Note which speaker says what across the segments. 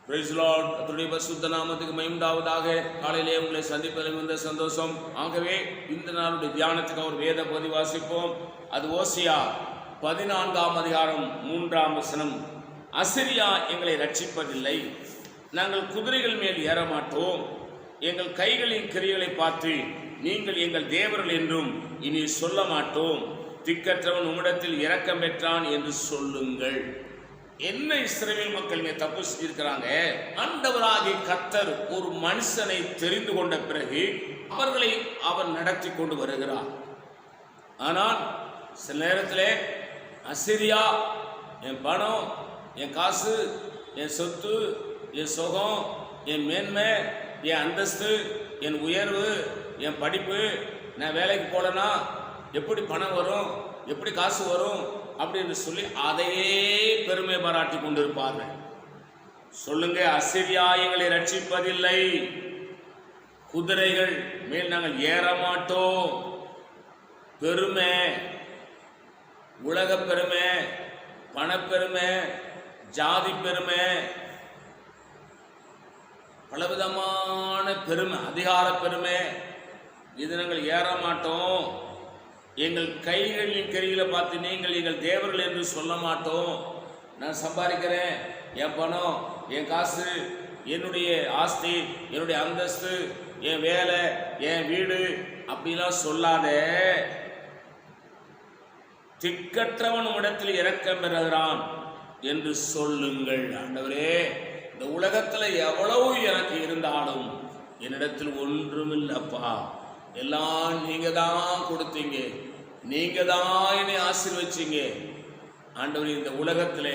Speaker 1: Price Lord. கர்த்தருடைய பரிசுத்த நாமத்துக்கு மகிமை உண்டாவதாக. காலையிலே உங்களை சந்திப்பதில் மிகுந்த சந்தோஷம். ஆகவே இந்த நாளுடைய தியானத்துக்கு ஒரு வேத பகுதி வாசிப்போம். அது ஓசியா 14ஆம் அதிகாரம் 3ஆம் வசனம். அசிரியா எங்களை ரட்சிப்பதில்லை, நாங்கள் குதிரைகள் மேல் ஏற மாட்டோம், எங்கள் கைகளின் கிரியைகளை பார்த்து நீங்கள் எங்கள் தேவர்கள் என்றும் இனி சொல்ல மாட்டோம், திக்கற்றவன் உம்மிடத்தில் இரக்கம் பெற்றான் என்று சொல்லுங்கள். என்ன இஸ்ரவேல் மக்கள் தப்பு செஞ்சிருக்கிறாங்க? ஆண்டவராகிய கர்த்தர் ஒரு மனுஷனை தெரிந்து கொண்ட பிறகு அவர்களை அவர் நடத்தி கொண்டு வருகிறார். ஆனால் சில நேரத்தில் அசிரியா என் பணம், என் காசு, என் சொத்து, என் சுகம், என் மேன்மை, என் அந்தஸ்து, என் உயர்வு, என் படிப்பு, நான் வேலைக்கு போலனா எப்படி பணம் வரும், எப்படி காசு வரும் அப்படின்னு சொல்லி அதையே பெருமை பாராட்டி கொண்டிருப்பார்கள். சொல்லுங்க, அசிரியா எங்களை ரட்சிப்பதில்லை, குதிரைகள் மேல் நாங்கள் ஏற மாட்டோம். பெருமை, உலக பெருமை, பணப்பெருமை, ஜாதி பெருமை, பலவிதமான பெருமை, அதிகார பெருமை, இது நாங்கள் ஏற மாட்டோம். எங்கள் கைகளின் கரிகளை பார்த்து நீங்கள் எங்கள் தேவர்கள் என்று சொல்ல மாட்டோம். நான் சம்பாதிக்கிறேன், என் பணம், என் காசு, என்னுடைய ஆஸ்தி, என்னுடைய அந்தஸ்து, என் வேலை, என் வீடு அப்படிலாம் சொல்லாத. திக்கற்றவன் இடத்தில் இரக்கம் பெறுகிறான் என்று சொல்லுங்கள். ஆண்டவரே, இந்த உலகத்தில் எவ்வளவு எனக்கு இருந்தாலும் என்னிடத்தில் ஒன்றுமில்லப்பா, எல்லாம் நீங்க தான் கொடுத்தீங்க, நீங்க தான் என்னை ஆசீர்வதிச்சீங்க. ஆண்டவரே, இந்த உலகத்தில்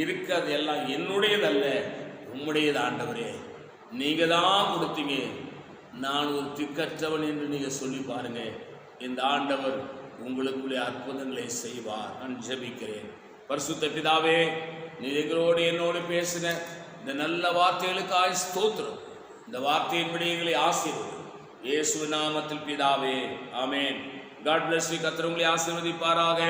Speaker 1: இருக்கிறது எல்லாம் என்னுடையதல்ல, உம்முடையது. ஆண்டவரே, நீங்க தான் கொடுத்தீங்க, நான் ஒரு திக்கற்றவன் என்று நீங்க சொல்லி பாருங்க. இந்த ஆண்டவர் உங்களுக்குள்ளே அற்புதங்களை செய்வார். நான் ஜெபிக்கிறேன். பரிசுத்த பிதாவே, நீ எங்களோடு என்னோடு பேசின இந்த நல்ல வார்த்தைகளுக்காக ஸ்தோத்திரம். இந்த வார்த்தையின்படி எங்களை ஆசீர்வதி, இயேசு நாமத்தில் பிதாவே, ஆமென். God bless you. கர்த்தர் உங்களை ஆசீர்வதிப்பாராக.